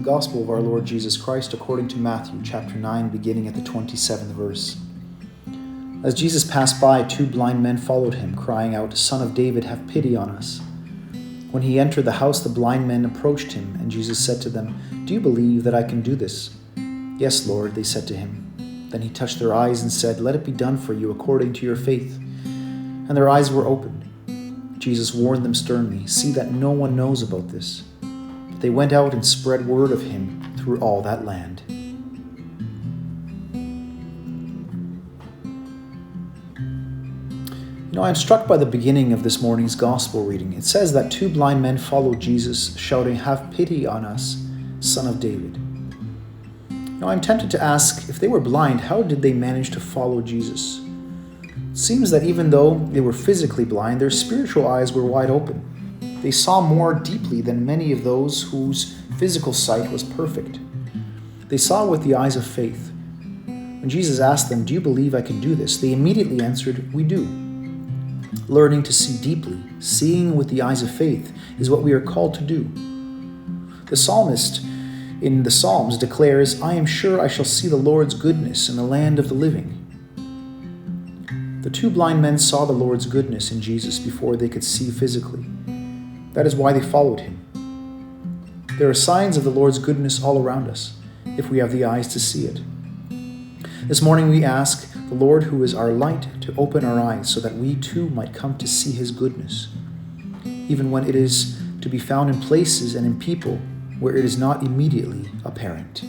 The Gospel of our Lord Jesus Christ according to Matthew chapter 9, beginning at the 27th verse. As Jesus passed by, 2 blind men followed him, crying out, "Son of David, have pity on us." When he entered the house, the blind men approached him, and Jesus said to them, "Do you believe that I can do this?" "Yes, Lord," they said to him. Then he touched their eyes and said, "Let it be done for you according to your faith." And their eyes were opened. Jesus warned them sternly, "See that no one knows about this." But they went out and spread word of him through all that land. I'm struck by the beginning of this morning's gospel reading. It says that 2 blind men followed Jesus, shouting, "Have pity on us, Son of David." I'm tempted to ask, if they were blind, how did they manage to follow Jesus? It seems that even though they were physically blind, their spiritual eyes were wide open. They saw more deeply than many of those whose physical sight was perfect. They saw with the eyes of faith. When Jesus asked them, "Do you believe I can do this?" they immediately answered, "We do." Learning to see deeply, seeing with the eyes of faith, is what we are called to do. The psalmist in the Psalms declares, "I am sure I shall see the Lord's goodness in the land of the living." The 2 blind men saw the Lord's goodness in Jesus before they could see physically. That is why they followed him. There are signs of the Lord's goodness all around us, if we have the eyes to see it. This morning we ask the Lord, who is our light, to open our eyes so that we too might come to see his goodness, even when it is to be found in places and in people where it is not immediately apparent.